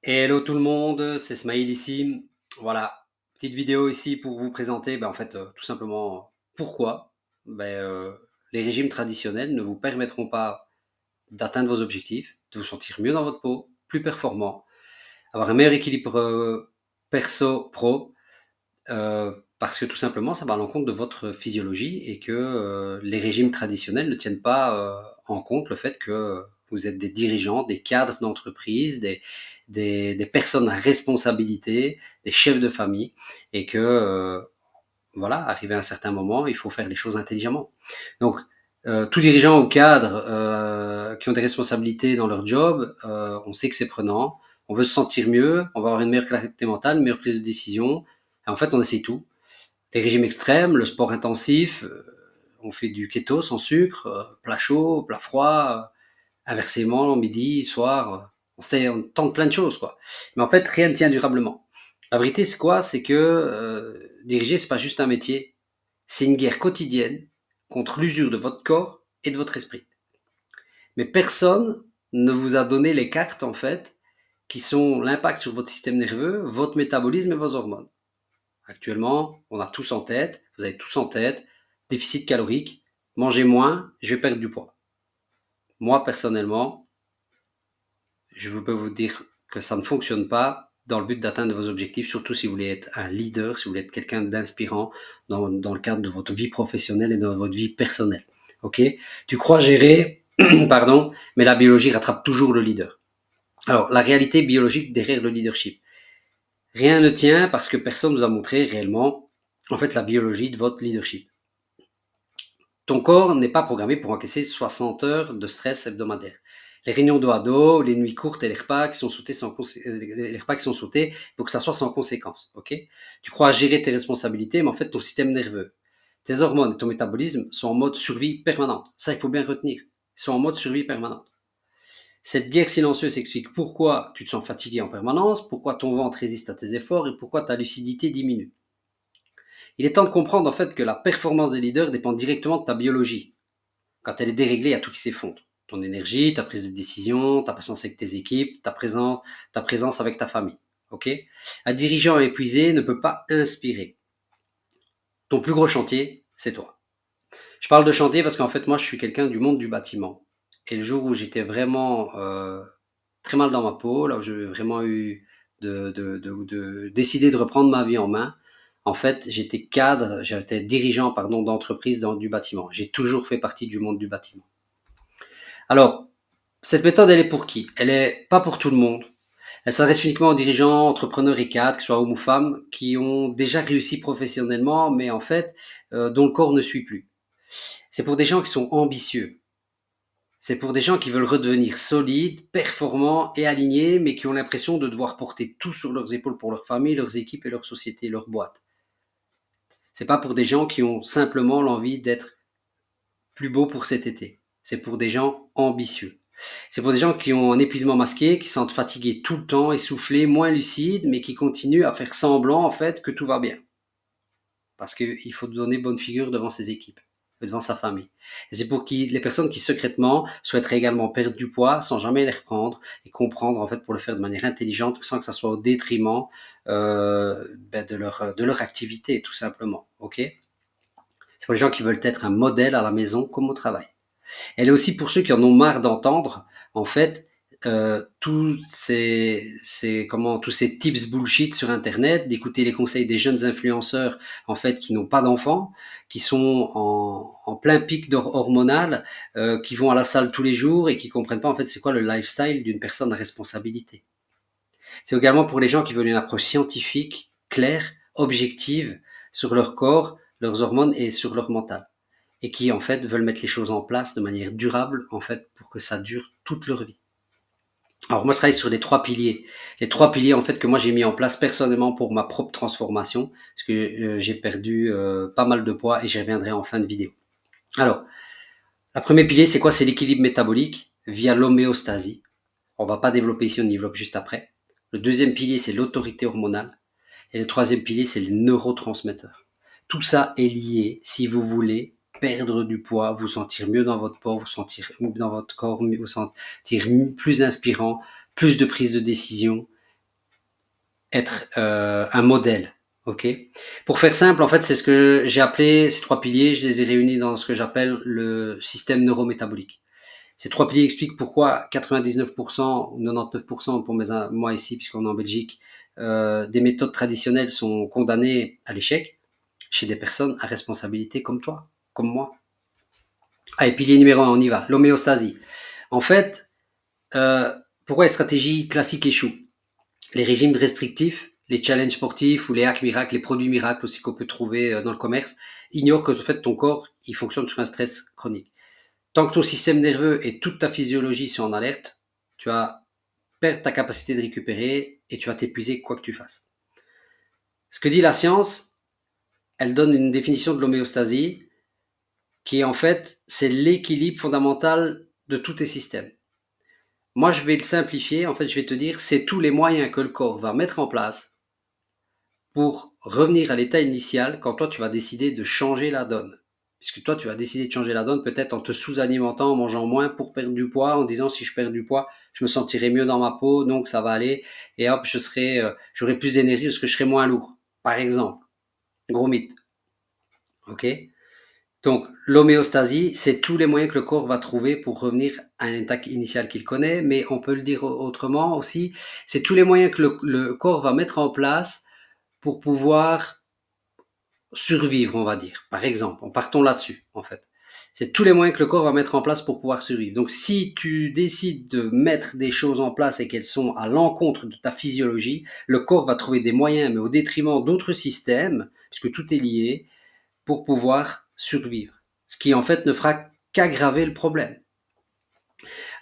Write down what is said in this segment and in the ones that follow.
Hello tout le monde, c'est Smaïl ici. Voilà, petite vidéo ici pour vous présenter, tout simplement pourquoi les régimes traditionnels ne vous permettront pas d'atteindre vos objectifs, de vous sentir mieux dans votre peau, plus performant, avoir un meilleur équilibre perso-pro, parce que tout simplement ça va à l'encontre de votre physiologie et que les régimes traditionnels ne tiennent pas en compte le fait que vous êtes des dirigeants, des cadres d'entreprise, des personnes à responsabilité, des chefs de famille, et que voilà, arrivé à un certain moment, il faut faire les choses intelligemment. Donc, tout dirigeant ou cadre qui ont des responsabilités dans leur job, on sait que c'est prenant, on veut se sentir mieux, on va avoir une meilleure clarté mentale, une meilleure prise de décision, et en fait, on essaye tout. Les régimes extrêmes, le sport intensif, on fait du keto sans sucre, plat chaud, plat froid, inversement, midi, soir, on tente plein de choses, quoi. Mais en fait, rien ne tient durablement. La vérité, c'est quoi? C'est que diriger, c'est pas juste un métier, c'est une guerre quotidienne contre l'usure de votre corps et de votre esprit. Mais personne ne vous a donné les cartes, en fait, qui sont l'impact sur votre système nerveux, votre métabolisme et vos hormones. Actuellement, on a tous en tête, vous avez tous en tête, déficit calorique, mangez moins, je vais perdre du poids. Moi, personnellement, je peux vous dire que ça ne fonctionne pas dans le but d'atteindre vos objectifs, surtout si vous voulez être un leader, si vous voulez être quelqu'un d'inspirant dans le cadre de votre vie professionnelle et de votre vie personnelle. Ok? Tu crois gérer, pardon, mais la biologie rattrape toujours le leader. Alors, la réalité biologique derrière le leadership. Rien ne tient parce que personne ne vous a montré réellement, en fait, la biologie de votre leadership. Ton corps n'est pas programmé pour encaisser 60 heures de stress hebdomadaire. Les réunions dos à dos, les nuits courtes et les repas qui sont sautés les repas qui sont sautés pour que ça soit sans conséquence. Ok? Tu crois gérer tes responsabilités, mais en fait ton système nerveux, tes hormones et ton métabolisme sont en mode survie permanente. Ça, il faut bien retenir. Ils sont en mode survie permanente. Cette guerre silencieuse explique pourquoi tu te sens fatigué en permanence, pourquoi ton ventre résiste à tes efforts et pourquoi ta lucidité diminue. Il est temps de comprendre en fait que la performance des leaders dépend directement de ta biologie. Quand elle est déréglée, il y a tout qui s'effondre. Ton énergie, ta prise de décision, ta patience avec tes équipes, ta présence avec ta famille. Ok? Un dirigeant épuisé ne peut pas inspirer. Ton plus gros chantier, c'est toi. Je parle de chantier parce qu'en fait, moi, je suis quelqu'un du monde du bâtiment. Et le jour où j'étais vraiment très mal dans ma peau, là où j'ai vraiment eu de décider de reprendre ma vie en main, en fait, j'étais dirigeant, pardon, d'entreprise dans du bâtiment. J'ai toujours fait partie du monde du bâtiment. Alors, cette méthode, elle est pour qui? Elle est pas pour tout le monde. Elle s'adresse uniquement aux dirigeants, entrepreneurs et cadres, que ce soit hommes ou femmes, qui ont déjà réussi professionnellement, mais en fait, dont le corps ne suit plus. C'est pour des gens qui sont ambitieux. C'est pour des gens qui veulent redevenir solides, performants et alignés, mais qui ont l'impression de devoir porter tout sur leurs épaules pour leur famille, leurs équipes et leur société, leur boîte. C'est pas pour des gens qui ont simplement l'envie d'être plus beaux pour cet été. C'est pour des gens ambitieux. C'est pour des gens qui ont un épuisement masqué, qui se sentent fatigués tout le temps, essoufflés, moins lucides, mais qui continuent à faire semblant en fait que tout va bien. Parce qu'il faut donner bonne figure devant ses équipes, devant sa famille. Et c'est pour les personnes qui secrètement souhaiteraient également perdre du poids sans jamais les reprendre et comprendre en fait pour le faire de manière intelligente sans que ça soit au détriment de leur activité tout simplement. Ok? C'est pour les gens qui veulent être un modèle à la maison comme au travail. Elle est aussi pour ceux qui en ont marre d'entendre, en fait, tous ces tips bullshit sur Internet, d'écouter les conseils des jeunes influenceurs, en fait, qui n'ont pas d'enfants, qui sont en plein pic hormonal, qui vont à la salle tous les jours et qui comprennent pas, en fait, c'est quoi le lifestyle d'une personne à responsabilité. C'est également pour les gens qui veulent une approche scientifique, claire, objective sur leur corps, leurs hormones et sur leur mental et qui en fait veulent mettre les choses en place de manière durable en fait pour que ça dure toute leur vie. Alors moi je travaille sur les trois piliers en fait que moi j'ai mis en place personnellement pour ma propre transformation parce que j'ai perdu pas mal de poids et j'y reviendrai en fin de vidéo. Alors, le premier pilier c'est quoi? C'est l'équilibre métabolique via l'homéostasie. On va pas développer ici, on développe juste après. Le deuxième pilier c'est l'autorité hormonale et le troisième pilier c'est les neurotransmetteurs. Tout ça est lié si vous voulez perdre du poids, vous sentir mieux dans votre corps, vous sentir mieux dans votre corps, vous sentir plus inspirant, plus de prise de décision être un modèle. Ok. Pour faire simple, en fait, c'est ce que j'ai appelé ces 3 piliers. Je les ai réunis dans ce que j'appelle le système neurométabolique. Ces 3 piliers expliquent pourquoi 99% ou 99% pour moi ici, puisqu'on est en Belgique, des méthodes traditionnelles sont condamnées à l'échec chez des personnes à responsabilité comme toi, comme moi. Allez, pilier numéro 1, on y va. L'homéostasie. En fait, pourquoi les stratégies classiques échouent? Les régimes restrictifs, les challenges sportifs ou les hacks miracles, les produits miracles aussi qu'on peut trouver dans le commerce, ignorent que en fait, ton corps il fonctionne sur un stress chronique. Tant que ton système nerveux et toute ta physiologie sont en alerte, tu vas perdre ta capacité de récupérer et tu vas t'épuiser quoi que tu fasses. Ce que dit la science, elle donne une définition de l'homéostasie qui est en fait, c'est l'équilibre fondamental de tous tes systèmes. Moi, je vais le simplifier, en fait, je vais te dire, c'est tous les moyens que le corps va mettre en place pour revenir à l'état initial quand toi, tu vas décider de changer la donne. Puisque toi, tu vas décider de changer la donne peut-être en te sous-alimentant, en mangeant moins pour perdre du poids, en disant si je perds du poids, je me sentirai mieux dans ma peau, donc ça va aller, et hop, j'aurai plus d'énergie parce que je serai moins lourd. Par exemple, gros mythe. Ok. Donc, l'homéostasie, c'est tous les moyens que le corps va trouver pour revenir à un état initial qu'il connaît, mais on peut le dire autrement aussi, c'est tous les moyens que le corps va mettre en place pour pouvoir survivre, on va dire. Par exemple, partons là-dessus, en fait. C'est tous les moyens que le corps va mettre en place pour pouvoir survivre. Donc, si tu décides de mettre des choses en place et qu'elles sont à l'encontre de ta physiologie, le corps va trouver des moyens, mais au détriment d'autres systèmes, puisque tout est lié, pour pouvoir survivre. Ce qui, en fait, ne fera qu'aggraver le problème.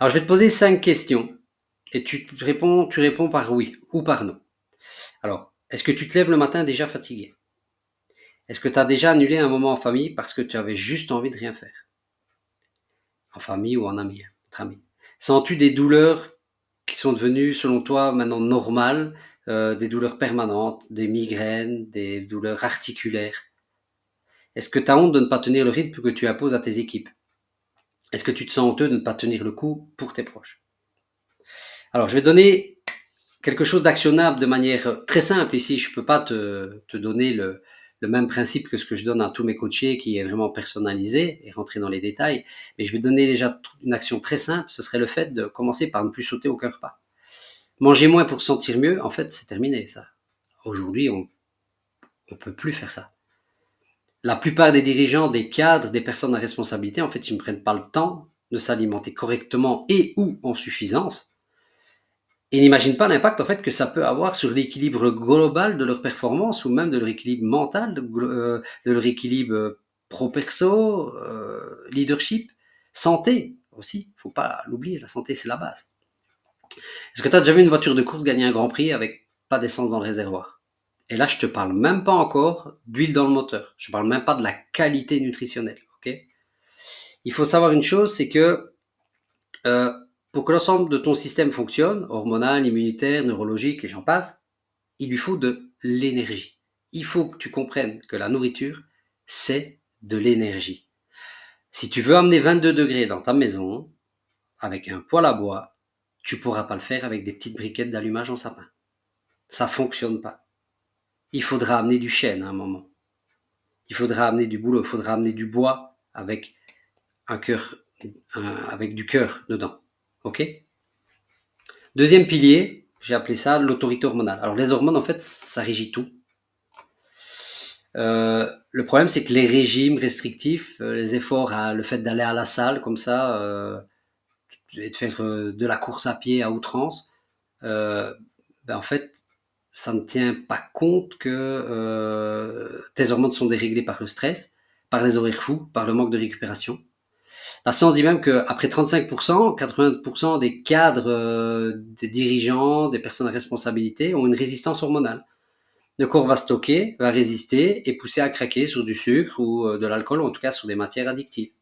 Alors, je vais te poser 5 questions et tu réponds par oui ou par non. Alors, est-ce que tu te lèves le matin déjà fatigué? Est-ce que tu as déjà annulé un moment en famille parce que tu avais juste envie de rien faire? En famille ou en ami, entre amis. Sens-tu des douleurs qui sont devenues, selon toi, maintenant normales, des douleurs permanentes, des migraines, des douleurs articulaires? Est-ce que tu as honte de ne pas tenir le rythme que tu imposes à tes équipes? Est-ce que tu te sens honteux de ne pas tenir le coup pour tes proches? Alors, je vais donner quelque chose d'actionnable de manière très simple ici. Je ne peux pas te donner le même principe que ce que je donne à tous mes coachés qui est vraiment personnalisé et rentrer dans les détails. Mais je vais donner déjà une action très simple. Ce serait le fait de commencer par ne plus sauter aucun repas. Manger moins pour se sentir mieux, en fait, c'est terminé ça. Aujourd'hui, on ne peut plus faire ça. La plupart des dirigeants, des cadres, des personnes à responsabilité, en fait, ils ne prennent pas le temps de s'alimenter correctement et ou en suffisance. Et n'imagine pas l'impact en fait que ça peut avoir sur l'équilibre global de leur performance ou même de leur équilibre mental, de leur équilibre pro-perso, leadership, santé aussi. Faut pas l'oublier, la santé c'est la base. Est-ce que tu as déjà vu une voiture de course gagner un grand prix avec pas d'essence dans le réservoir? Et là, je te parle même pas encore d'huile dans le moteur. Je parle même pas de la qualité nutritionnelle. Ok. Il faut savoir une chose, c'est que euh, pour que l'ensemble de ton système fonctionne, hormonal, immunitaire, neurologique et j'en passe, il lui faut de l'énergie. Il faut que tu comprennes que la nourriture, c'est de l'énergie. Si tu veux amener 22 degrés dans ta maison, avec un poêle à bois, tu ne pourras pas le faire avec des petites briquettes d'allumage en sapin. Ça ne fonctionne pas. Il faudra amener du chêne à un moment. Il faudra amener du boulot, il faudra amener du bois avec un cœur, avec du cœur dedans. Ok? Deuxième pilier, j'ai appelé ça l'autorité hormonale. Alors les hormones, en fait, ça régit tout. Le problème, c'est que les régimes restrictifs, les efforts, le fait d'aller à la salle comme ça, et de faire de la course à pied à outrance, en fait, ça ne tient pas compte que tes hormones sont déréglées par le stress, par les horaires fous, par le manque de récupération. La science dit même qu'après 35%, 80% des cadres, des dirigeants, des personnes à responsabilité ont une résistance hormonale. Le corps va stocker, va résister et pousser à craquer sur du sucre ou de l'alcool, ou en tout cas sur des matières addictives.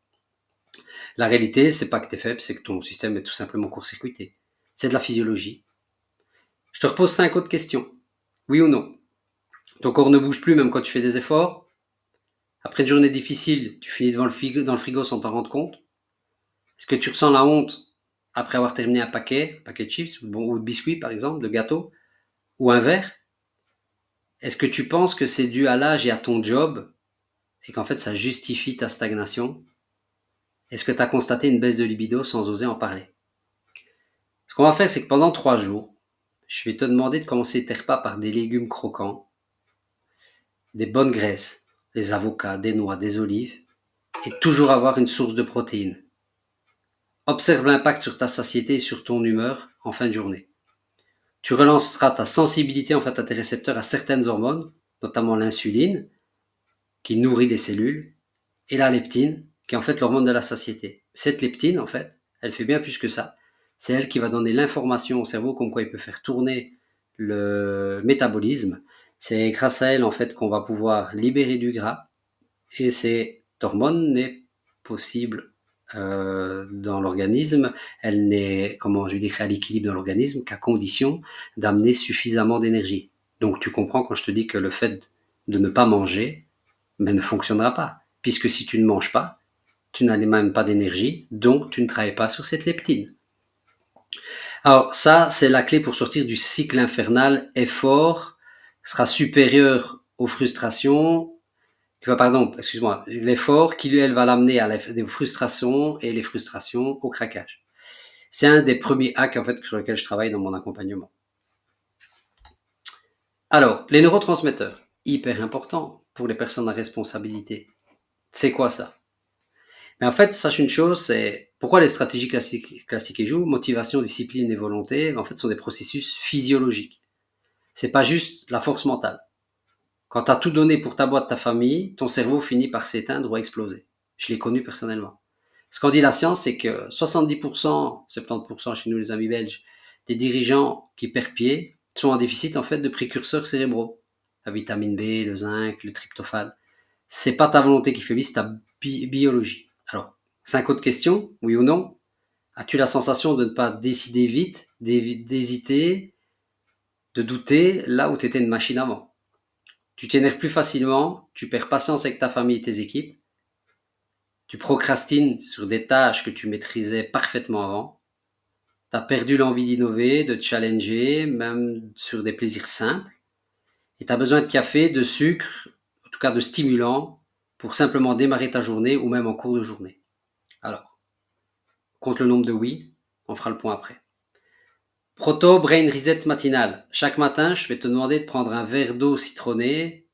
La réalité, c'est pas que tu es faible, c'est que ton système est tout simplement court-circuité. C'est de la physiologie. Je te repose 5 autres questions. Oui ou non? Ton corps ne bouge plus même quand tu fais des efforts? Après une journée difficile, tu finis devant dans le frigo sans t'en rendre compte? Est-ce que tu ressens la honte après avoir terminé un paquet de chips ou de biscuits par exemple, de gâteaux, ou un verre? Est-ce que tu penses que c'est dû à l'âge et à ton job et qu'en fait ça justifie ta stagnation? Est-ce que tu as constaté une baisse de libido sans oser en parler? Ce qu'on va faire, c'est que pendant 3 jours, je vais te demander de commencer tes repas par des légumes croquants, des bonnes graisses, des avocats, des noix, des olives, et toujours avoir une source de protéines. Observe l'impact sur ta satiété et sur ton humeur en fin de journée. Tu relanceras ta sensibilité en fait à tes récepteurs à certaines hormones, notamment l'insuline, qui nourrit les cellules, et la leptine, qui est en fait l'hormone de la satiété. Cette leptine, en fait, elle fait bien plus que ça. C'est elle qui va donner l'information au cerveau comme quoi il peut faire tourner le métabolisme. C'est grâce à elle, en fait, qu'on va pouvoir libérer du gras. Et cette hormone n'est possible dans l'organisme. Elle n'est, comment je vais dire, à l'équilibre dans l'organisme qu'à condition d'amener suffisamment d'énergie. Donc tu comprends quand je te dis que le fait de ne pas manger ne fonctionnera pas. Puisque si tu ne manges pas, tu n'as même pas d'énergie, donc tu ne travailles pas sur cette leptine. Alors ça, c'est la clé pour sortir du cycle infernal. Effort sera supérieur aux frustrations. Pardon, excuse-moi, l'effort qui lui, elle va l'amener à des frustrations et les frustrations au craquage. C'est un des premiers hacks en fait sur lesquels je travaille dans mon accompagnement. Alors, les neurotransmetteurs, hyper important pour les personnes à responsabilité. C'est quoi ça? Mais en fait, sache une chose, c'est pourquoi les stratégies classiques et jouent, motivation, discipline et volonté, en fait, sont des processus physiologiques. C'est pas juste la force mentale. Quand tu as tout donné pour ta boîte, ta famille, ton cerveau finit par s'éteindre ou exploser. Je l'ai connu personnellement. Ce qu'en dit la science, c'est que 70%, 70% chez nous les amis belges, des dirigeants qui perdent pied sont en déficit en fait de précurseurs cérébraux. La vitamine B, le zinc, le tryptophane. C'est pas ta volonté qui faiblit, c'est ta biologie. Alors, 5 autres questions, oui ou non? As-tu la sensation de ne pas décider vite, d'hésiter, de douter là où tu étais une machine avant? Tu t'énerves plus facilement, tu perds patience avec ta famille et tes équipes, tu procrastines sur des tâches que tu maîtrisais parfaitement avant, tu as perdu l'envie d'innover, de challenger, même sur des plaisirs simples, et tu as besoin de café, de sucre, en tout cas de stimulants, pour simplement démarrer ta journée ou même en cours de journée. Alors, compte le nombre de oui, on fera le point après. Proto Brain Reset matinal. Chaque matin, je vais te demander de prendre un verre d'eau citronnée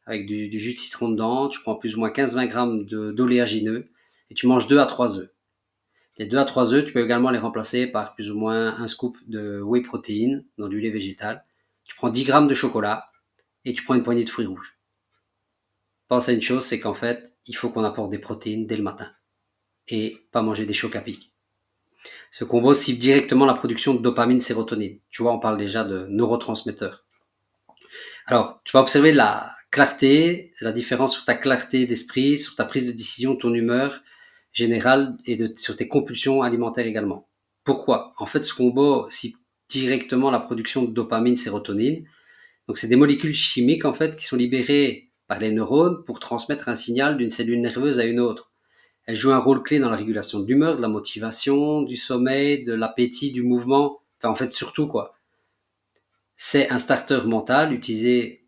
avec du jus de citron dedans. Tu prends plus ou moins 15-20 grammes d'oléagineux et tu manges 2 à 3 œufs. Les 2 à 3 œufs, tu peux également les remplacer par plus ou moins un scoop de whey protein dans du lait végétal. Tu prends 10 grammes de chocolat et tu prends une poignée de fruits rouges. Pense à une chose, c'est qu'en fait, il faut qu'on apporte des protéines dès le matin et pas manger des chocs à pic. Ce combo cible directement la production de dopamine, sérotonine. Tu vois, on parle déjà de neurotransmetteurs. Alors, tu vas observer la clarté, la différence sur ta clarté d'esprit, sur ta prise de décision, ton humeur générale et sur tes compulsions alimentaires également. Pourquoi? En fait, ce combo cible directement la production de dopamine, sérotonine. Donc, c'est des molécules chimiques en fait qui sont libérées par les neurones pour transmettre un signal d'une cellule nerveuse à une autre. Elles jouent un rôle clé dans la régulation de l'humeur, de la motivation, du sommeil, de l'appétit, du mouvement. Enfin, en fait, surtout quoi. C'est un starter mental utilisé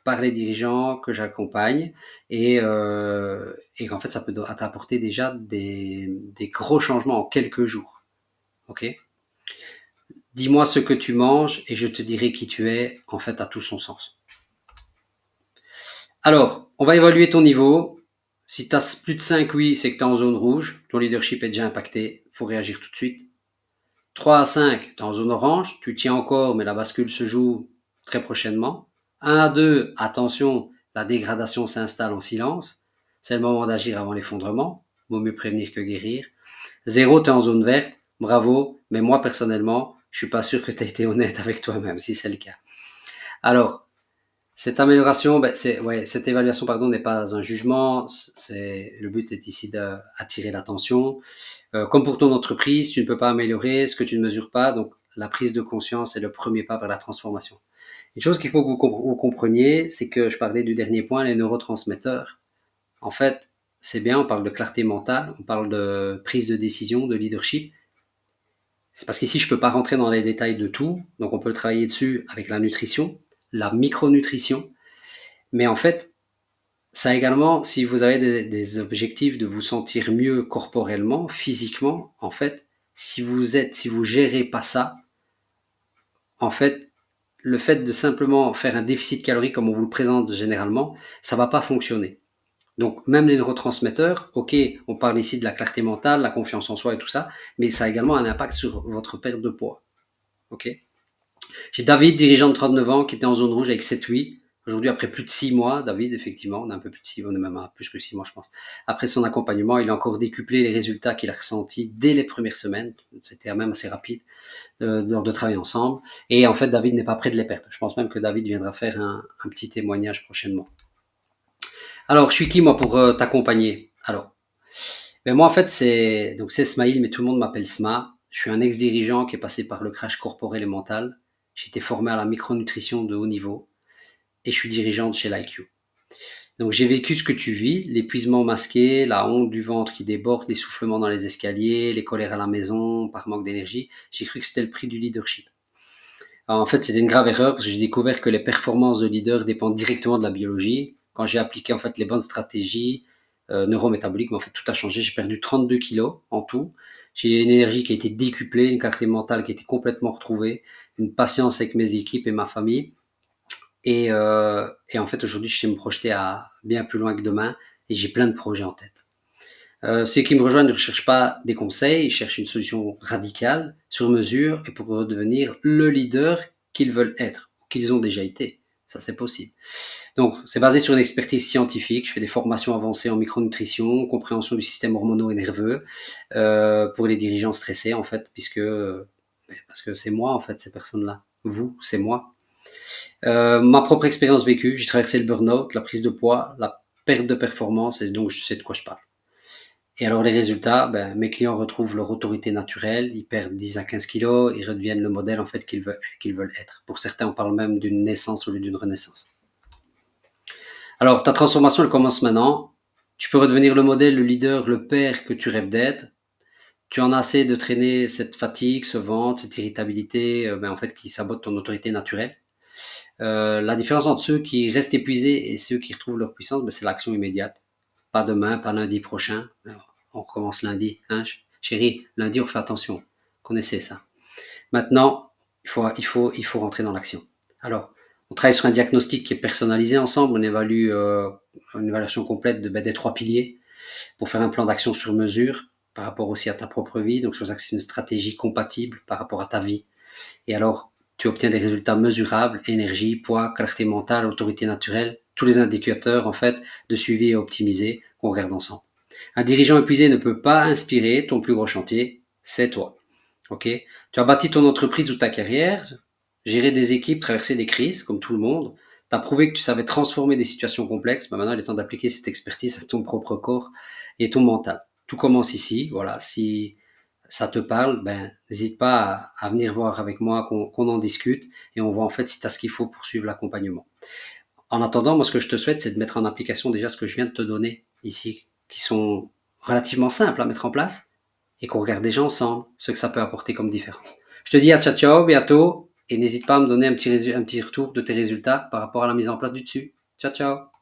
par les dirigeants que j'accompagne et qu'en fait ça peut t'apporter déjà des gros changements en quelques jours. Ok? Dis-moi ce que tu manges et je te dirai qui tu es, en fait, à tout son sens. Alors, on va évaluer ton niveau. Si tu as plus de 5 oui, c'est que tu es en zone rouge, ton leadership est déjà impacté, il faut réagir tout de suite. 3 à 5, tu es en zone orange, tu tiens encore, mais la bascule se joue très prochainement. 1 à 2, attention, la dégradation s'installe en silence. C'est le moment d'agir avant l'effondrement. Vaut mieux prévenir que guérir. 0, tu es en zone verte. Bravo, mais moi personnellement, je suis pas sûr que tu as été honnête avec toi-même, si c'est le cas. Alors, cette amélioration, cette évaluation, pardon, n'est pas un jugement. Le but est ici d'attirer l'attention. Comme pour ton entreprise, tu ne peux pas améliorer ce que tu ne mesures pas. Donc, la prise de conscience est le premier pas vers la transformation. Une chose qu'il faut que vous compreniez, c'est que je parlais du dernier point, les neurotransmetteurs. En fait, c'est bien, on parle de clarté mentale, on parle de prise de décision, de leadership. C'est parce qu'ici, je ne peux pas rentrer dans les détails de tout, donc on peut travailler dessus avec la nutrition. la micronutrition. Mais en fait, ça également, si vous avez des objectifs de vous sentir mieux corporellement, physiquement, en fait, si vous gérez pas ça, en fait, le fait de simplement faire un déficit calorique comme on vous le présente généralement, ça va pas fonctionner. Donc, même les neurotransmetteurs, ok, on parle ici de la clarté mentale, la confiance en soi et tout ça, mais ça a également un impact sur votre perte de poids. Ok. J'ai David, dirigeant de 39 ans, qui était en zone rouge avec 7-8. Aujourd'hui, après plus de 6 mois, David, effectivement, on a un peu plus de 6 mois, on est même à plus que 6 mois, je pense. Après son accompagnement, il a encore décuplé les résultats qu'il a ressentis dès les premières semaines. C'était même assez rapide de travailler ensemble. Et en fait, David n'est pas prêt de les perdre. Je pense même que David viendra faire un petit témoignage prochainement. Alors, je suis qui, moi, pour t'accompagner? Alors, ben moi, en fait, c'est Smaïl, mais tout le monde m'appelle Sma. Je suis un ex-dirigeant qui est passé par le crash corporel et mental. J'ai été formé à la micronutrition de haut niveau et je suis dirigeant de chez l'IQ. Donc j'ai vécu ce que tu vis, l'épuisement masqué, la honte du ventre qui déborde, l'essoufflement dans les escaliers, les colères à la maison par manque d'énergie. J'ai cru que c'était le prix du leadership. Alors, en fait, c'était une grave erreur parce que j'ai découvert que les performances de leader dépendent directement de la biologie. Quand j'ai appliqué en fait les bonnes stratégies neurométaboliques, en fait tout a changé. J'ai perdu 32 kilos en tout. J'ai une énergie qui a été décuplée, une clarté mentale qui a été complètement retrouvée, une patience avec mes équipes et ma famille. Et en fait, aujourd'hui, je sais me projeter à bien plus loin que demain et j'ai plein de projets en tête. Ceux qui me rejoignent ne recherchent pas des conseils, ils cherchent une solution radicale, sur mesure, et pour redevenir le leader qu'ils veulent être, qu'ils ont déjà été. Ça, c'est possible. Donc, c'est basé sur une expertise scientifique. Je fais des formations avancées en micronutrition, compréhension du système hormonal et nerveux, pour les dirigeants stressés, en fait, parce que c'est moi, en fait, ces personnes-là. Vous, c'est moi. Ma propre expérience vécue, j'ai traversé le burn-out, la prise de poids, la perte de performance, et donc je sais de quoi je parle. Et alors les résultats, ben, mes clients retrouvent leur autorité naturelle, ils perdent 10 à 15 kilos, ils redeviennent le modèle en fait qu'ils veulent être. Pour certains, on parle même d'une naissance au lieu d'une renaissance. Alors ta transformation, elle commence maintenant. Tu peux redevenir le modèle, le leader, le père que tu rêves d'être. Tu en as assez de traîner cette fatigue, ce ventre, cette irritabilité, ben, en fait, qui sabote ton autorité naturelle. La différence entre ceux qui restent épuisés et ceux qui retrouvent leur puissance, ben, c'est l'action immédiate. Pas demain, pas lundi prochain. Alors, on recommence lundi. Hein, chérie, lundi, on fait attention. Connaissez ça. Maintenant, il faut rentrer dans l'action. Alors, on travaille sur un diagnostic qui est personnalisé ensemble. On évalue une évaluation complète des 3 piliers pour faire un plan d'action sur mesure par rapport aussi à ta propre vie. Donc, c'est pour ça que c'est une stratégie compatible par rapport à ta vie. Et alors, tu obtiens des résultats mesurables, énergie, poids, clarté mentale, autorité naturelle, tous les indicateurs en fait de suivi et optimisé qu'on regarde ensemble. Un dirigeant épuisé ne peut pas inspirer, ton plus gros chantier, c'est toi. Ok. Tu as bâti ton entreprise ou ta carrière, géré des équipes, traversé des crises, comme tout le monde. Tu as prouvé que tu savais transformer des situations complexes. Maintenant, il est temps d'appliquer cette expertise à ton propre corps et ton mental. Tout commence ici. Voilà. Si ça te parle, ben, n'hésite pas à venir voir avec moi, qu'on en discute et on voit en fait si tu as ce qu'il faut pour suivre l'accompagnement. En attendant, moi, ce que je te souhaite, c'est de mettre en application déjà ce que je viens de te donner ici, qui sont relativement simples à mettre en place et qu'on regarde déjà ensemble ce que ça peut apporter comme différence. Je te dis à ciao ciao, bientôt, et n'hésite pas à me donner un petit retour de tes résultats par rapport à la mise en place du dessus. Ciao ciao.